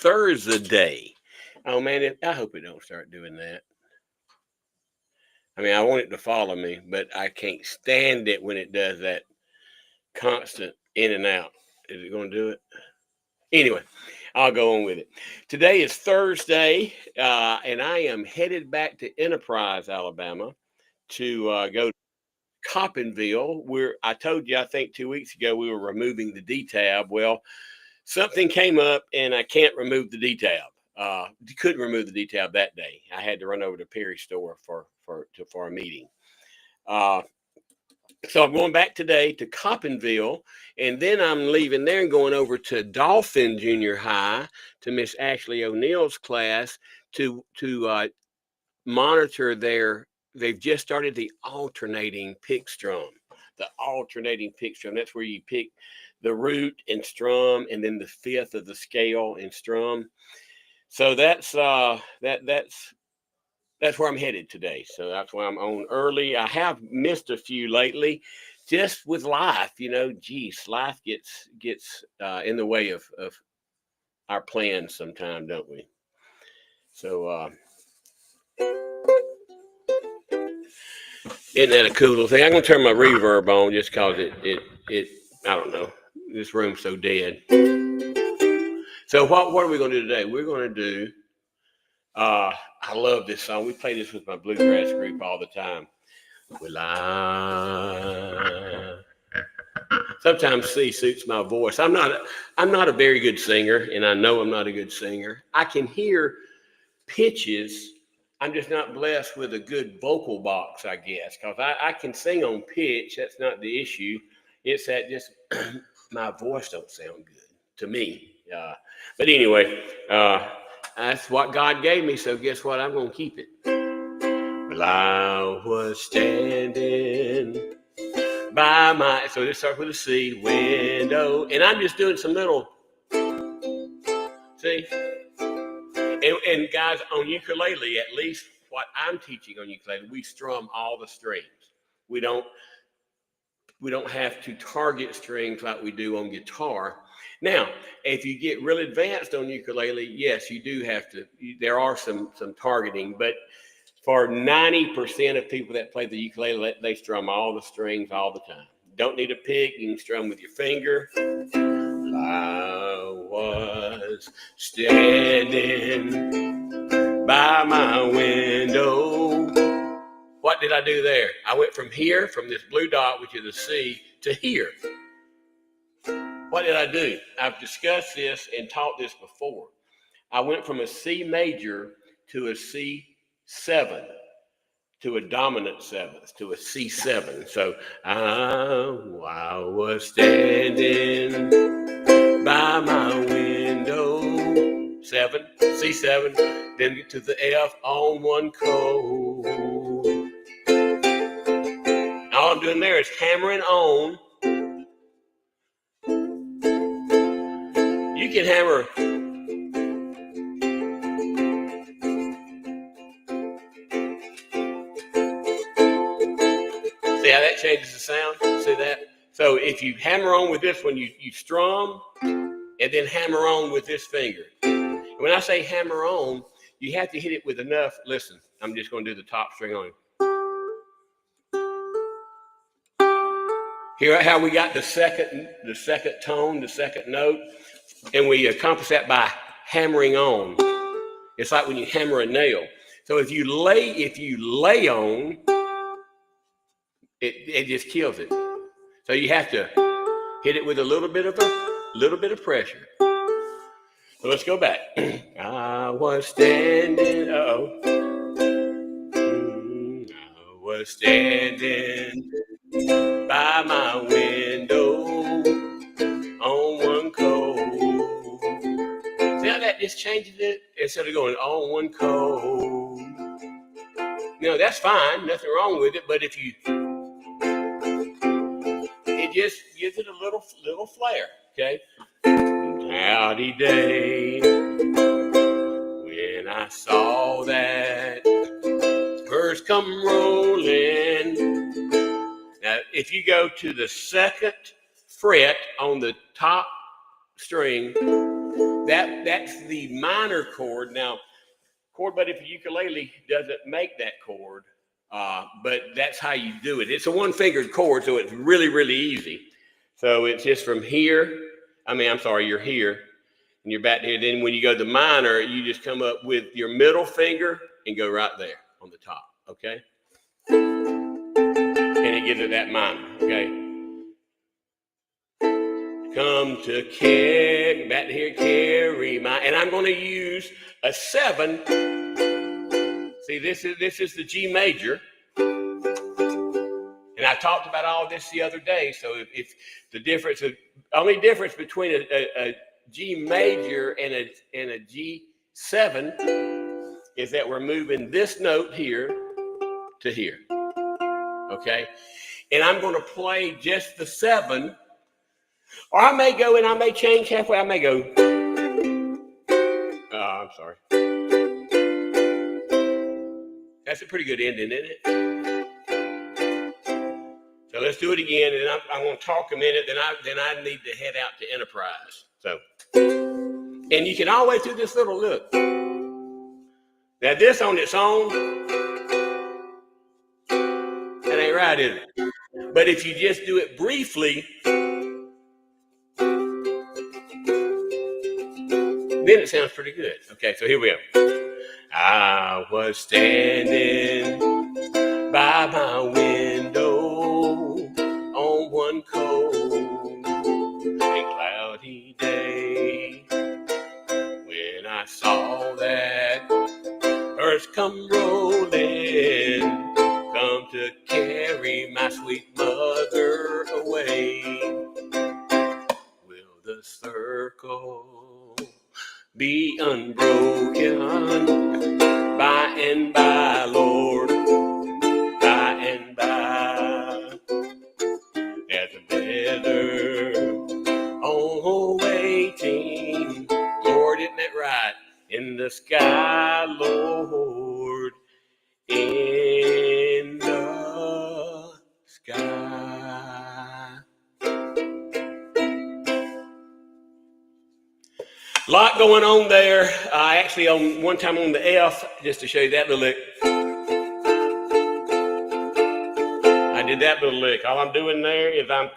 Thursday. Oh man, I hope it don't start doing that. I mean, I want it to follow me, but I can't stand it when it does that constant in and out. Is it going to do it? Anyway, I'll go on with it. Today is Thursday, and I am headed back to Enterprise, Alabama, to go to Coppinville, where I told you, I think 2 weeks ago, we were removing the D-tab. Well, something came up, and I can't remove the D-tab. Couldn't remove the D-tab that day. I had to run over to Perry's store for a meeting. So I'm going back today to Coppinville, and then I'm leaving there and going over to Dolphin Junior High to Miss Ashley O'Neill's class to monitor their. They've just started the alternating pick strum. The alternating pick strum. That's where you pick the root and strum, and then the fifth of the scale and strum. So that's where I'm headed today. So that's why I'm on early. I have missed a few lately, just with life. Geez, life gets in the way of our plans sometimes, don't we? So isn't that a cool little thing? I'm gonna turn my reverb on just cause it I don't know. This room's so dead. So what are we gonna do today? We're gonna do. I love this song. We play this with my bluegrass group all the time. Well, sometimes C suits my voice. I'm not a very good singer, and I know I'm not a good singer. I can hear pitches. I'm just not blessed with a good vocal box, I guess, because I can sing on pitch. That's not the issue. It's that just my voice don't sound good to me. But anyway, that's what God gave me, so guess what? I'm going to keep it. Well, I was standing by my, so this starts with a C, window, and I'm just doing some little, see? And guys, on ukulele, at least what I'm teaching on ukulele, we strum all the strings. We don't have to target strings like we do on guitar. Now, if you get real advanced on ukulele, yes, you do have to. There are some targeting, but for 90% of people that play the ukulele, they strum all the strings all the time. Don't need a pick. You can strum with your finger. I was standing by my window. What did I do there? I went from here, from this blue dot, which is a C, to here. What did I do? I've discussed this and taught this before. I went from a C major to a C7, to a dominant seventh, to a C7. So I was standing by my window, 7, C7, then get to the F on one chord. All I'm doing there is hammering on. You can hammer. See how that changes the sound? See that? So if you hammer on with this one, you strum and then hammer on with this finger. And when I say hammer on, you have to hit it with enough. Listen, I'm just going to do the top string on it. Hear how we got the second tone, the second note, and we accomplish that by hammering on. It's like when you hammer a nail. So if you lay on, it just kills it. So you have to hit it with a little bit of pressure. So let's go back. I was standing. I was standing by my window on one chord. See how that just changes it? Instead of going on one chord. That's fine. Nothing wrong with it. But if you, it just gives it a little flair. Okay. Howdy day, when I saw that first come rolling. Now, if you go to the second fret on the top string, that's the minor chord. Now, chord buddy for ukulele doesn't make that chord, but that's how you do it. It's a one-fingered chord, so it's really, really easy. So it's just from here. I'm sorry, you're here, and you're back here. Then when you go to minor, you just come up with your middle finger and go right there on the top, okay? And it gives it that minor, okay? Come to carry, back here, carry my, and I'm going to use a 7. See, this is the G major. And I talked about all this the other day. So if the difference, only difference between a G major and a G7 is that we're moving this note here to here. Okay? And I'm going to play just the 7. Or I may go and I may change halfway. I may go. I'm sorry. That's a pretty good ending, isn't it? So let's do it again, and I'm going to talk a minute. Then I need to head out to Enterprise. So, and you can always do this little look. Now this on its own, that ain't right, is it? But if you just do it briefly, then it sounds pretty good. Okay, so here we go. I was standing by my window on one cold and cloudy day when I saw that earth come rolling, come to carry my sweet mother away. Will the circle be unbroken by and by, Lord, by and by, as the weather on waiting, Lord, isn't that right? In the sky, Lord, in the sky. A lot going on there. Actually, on one time on the F, just to show you that little lick. I did that little lick. All I'm doing there is I'm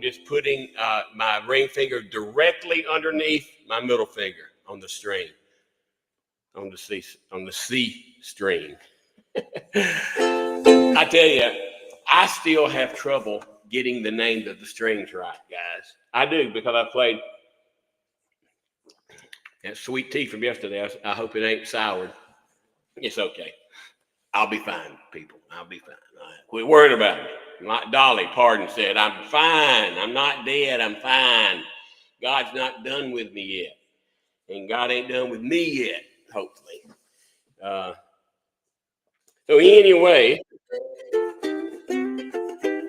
just putting my ring finger directly underneath my middle finger on the string, on the C string. I tell you, I still have trouble getting the names of the strings right, guys. I do, because I played that sweet tea from yesterday. I hope it ain't soured. It's okay. I'll be fine, people. I'll be fine. All right. Quit worrying about me. Like Dolly Parton said, I'm fine. I'm not dead. I'm fine. God's not done with me yet. And God ain't done with me yet, hopefully. So anyway,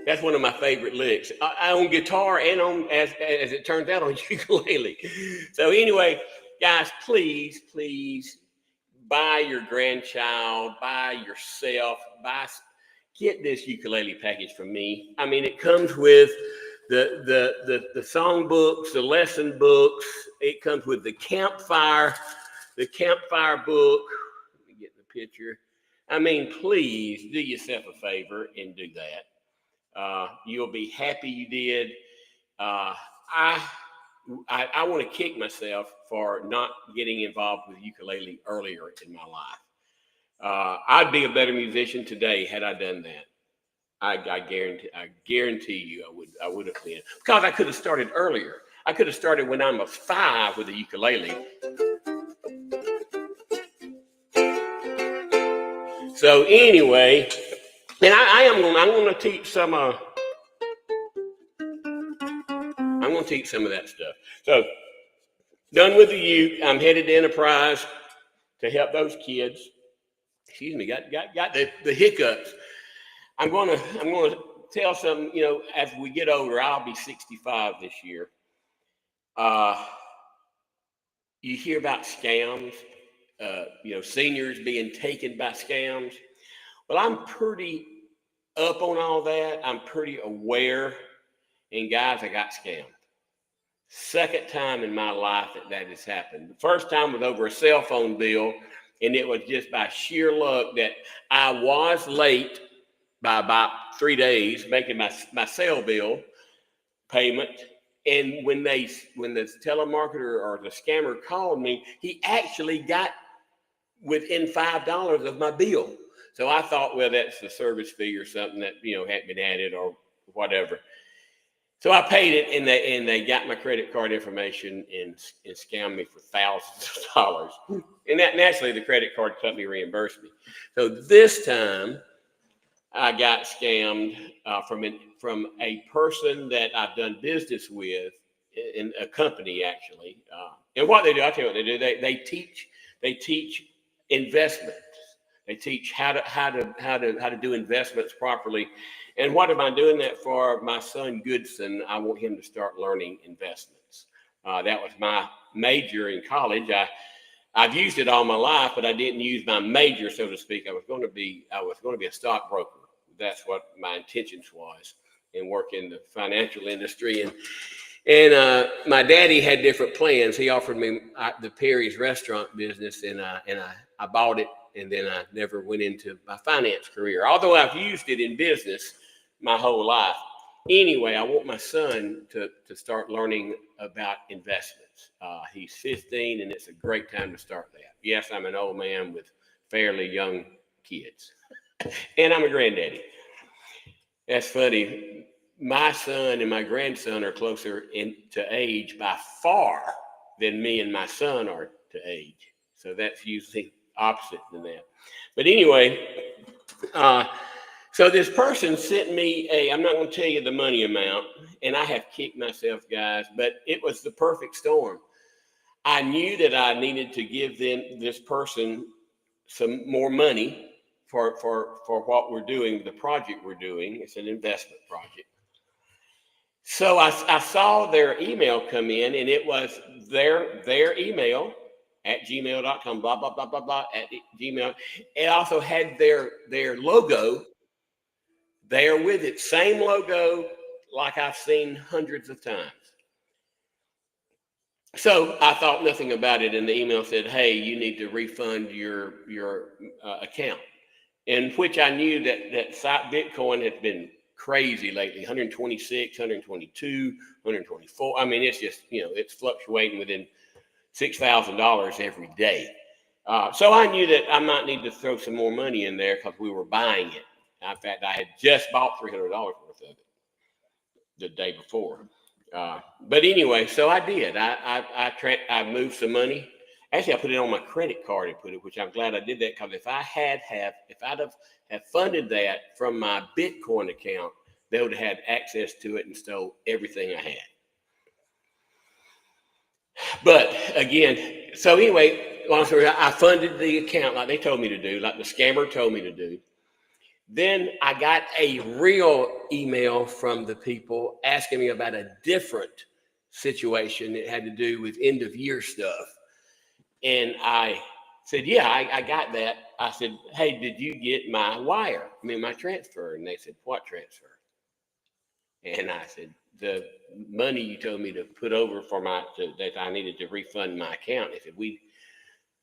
that's one of my favorite licks. On guitar and on, as it turns out, on ukulele. So anyway, guys, please buy your grandchild, buy yourself, get this ukulele package from me. I mean, it comes with the song books, the lesson books. It comes with the campfire book. Let me get the picture. I mean, please do yourself a favor and do that. You'll be happy you did. I want to kick myself for not getting involved with ukulele earlier in my life. I'd be a better musician today had I done that. I guarantee you I would have been, because I could have started earlier. I could have started when I was 5 with a ukulele. So anyway, and I'm going to teach some. I'm going to teach some of that stuff. So done with the uke. I'm headed to Enterprise to help those kids. Excuse me, got the hiccups. I'm going to tell some, as we get older, I'll be 65 this year. You hear about scams, seniors being taken by scams. Well, I'm pretty up on all that. I'm pretty aware. And guys, I got scammed. Second time in my life that has happened. The first time was over a cell phone bill, and it was just by sheer luck that I was late by about 3 days making my cell bill payment. And when the telemarketer or the scammer called me, he actually got within $5 of my bill. So I thought, well, that's the service fee or something that hadn't been added or whatever. So I paid it, and they got my credit card information and scammed me for thousands of dollars. And that naturally the credit card company reimbursed me. So this time I got scammed from a person that I've done business with in a company actually. And what they do, I'll tell you what they do. They teach investments. They teach how to do investments properly. And what am I doing that for? My son Goodson, I want him to start learning investments. That was my major in college. I've used it all my life, but I didn't use my major, so to speak. I was going to be a stockbroker. That's what my intentions was, and work in the financial industry. And my daddy had different plans. He offered me the Perry's restaurant business, and I bought it, and then I never went into my finance career, although I've used it in business my whole life. Anyway, I want my son to start learning about investments. He's 15, and it's a great time to start that. Yes, I'm an old man with fairly young kids, and I'm a granddaddy. That's funny. My son and my grandson are closer to age by far than me and my son are to age. So that's usually opposite than that. But anyway, so this person sent me I'm not going to tell you the money amount, and I have kicked myself, guys, but it was the perfect storm. I knew that I needed to give this person some more money for what we're doing, the project we're doing. It's an investment project. So I saw their email come in, and it was their email at gmail.com, blah, blah, blah, blah, blah, at Gmail. It also had their logo there with it. Same logo like I've seen hundreds of times. So I thought nothing about it, and the email said, hey, you need to refund your account. In which I knew that Bitcoin has been crazy lately, 126, 122, 124. I mean, it's just, it's fluctuating within $6,000 every day. So I knew that I might need to throw some more money in there because we were buying it. In fact, I had just bought $300 worth of it the day before. But anyway, so I did. I moved some money. Actually, I put it on my credit card and put it, which I'm glad I did that, because if I'd have funded that from my Bitcoin account, they would have had access to it and stole everything I had. But again, so anyway, long story, I funded the account like they told me to do, like the scammer told me to do. Then I got a real email from the people asking me about a different situation that had to do with end of year stuff. And I said, yeah, I got that. I said, hey, did you get my wire? My transfer? And they said, what transfer? And I said, the money you told me to put over that I needed to refund my account. They said,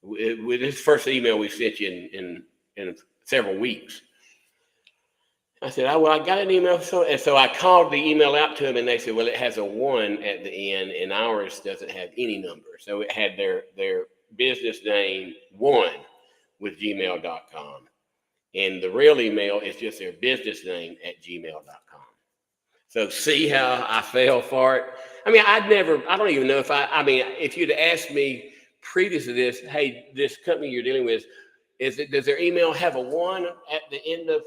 with this first email we sent you in several weeks. I said, well, I got an email. So I called the email out to them, and they said, well, it has a 1 at the end, and ours doesn't have any number. So it had their business name 1 with gmail.com. And the real email is just their business name at gmail.com. So see how I fell for it? I don't even know if you'd asked me previous to this, hey, this company you're dealing with, does their email have a 1 at the end of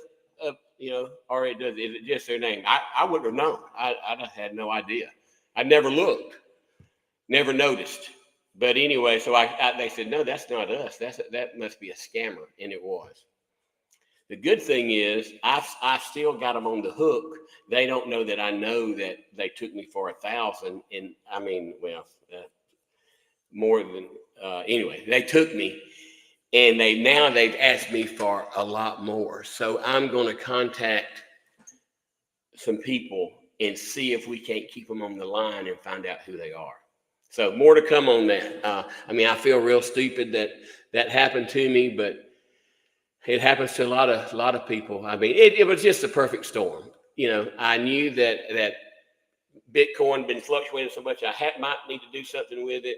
or is it just their name? I wouldn't have known. I had no idea. I never looked, never noticed. But anyway, so they said, no, that's not us. That must be a scammer, and it was. The good thing is I still got them on the hook. They don't know that I know that they took me for $1,000, and more than anyway. They took me. And they've asked me for a lot more. So I'm going to contact some people and see if we can't keep them on the line and find out who they are. So more to come on that. I mean, I feel real stupid that that happened to me, but it happens to a lot of people. I mean, it was just a perfect storm. You know, I knew that Bitcoin been fluctuating so much, might need to do something with it,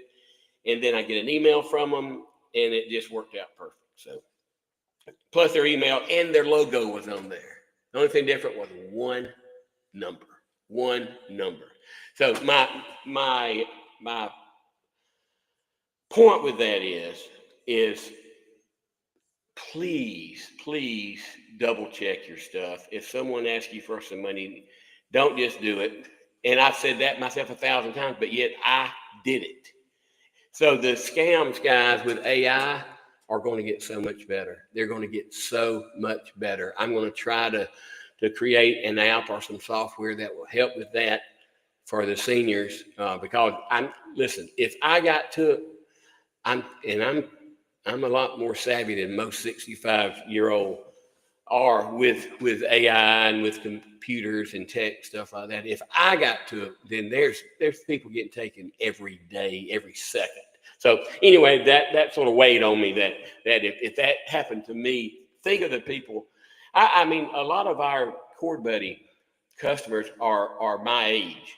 and then I get an email from them, and it just worked out perfect. So, plus their email and their logo was on there. The only thing different was one number. One number. So my point with that is please double check your stuff. If someone asks you for some money, don't just do it. And I've said that myself 1,000 times, but yet I did it. So the scams guys with AI are going to get so much better. They're going to get so much better. I'm going to try to create an app or some software that will help with that for the seniors, because listen, if I got to, I'm a lot more savvy than most 65-year-old are with AI and with computers and tech stuff like that. If I got to it, then there's people getting taken every day, every second. So anyway, that sort of weighed on me that if that happened to me, think of the people. I mean, a lot of our Cord Buddy customers are my age.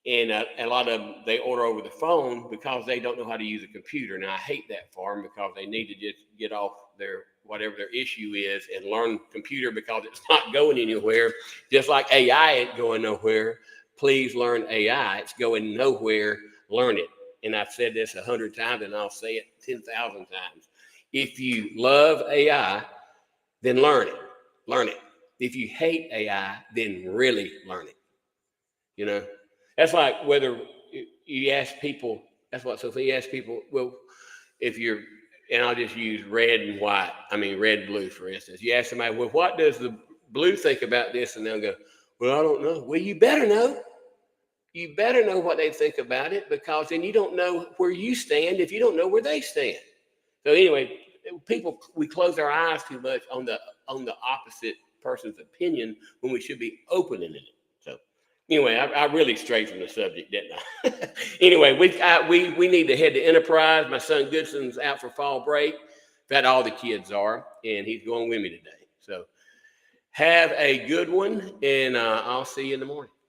And a lot of them, they order over the phone because they don't know how to use a computer. Now, I hate that for them because they need to just get off their whatever their issue is and learn computer because it's not going anywhere. Just like AI ain't going nowhere. Please learn AI. It's going nowhere. Learn it. And I've said this 100 times, and I'll say it 10,000 times. If you love AI, then learn it. Learn it. If you hate AI, then really learn it. You know, that's like whether you ask people, that's what Sophie asked people, well, if you're, and I'll just use red and white, red and blue, for instance. You ask somebody, well, what does the blue think about this? And they'll go, well, I don't know. Well, you better know. You better know what they think about it, because then you don't know where you stand if you don't know where they stand. So anyway, people, we close our eyes too much on the opposite person's opinion when we should be opening it. So anyway, I really strayed from the subject, didn't I? Anyway, we need to head to Enterprise. My son Goodson's out for fall break. That all the kids are, and he's going with me today. So have a good one, and I'll see you in the morning.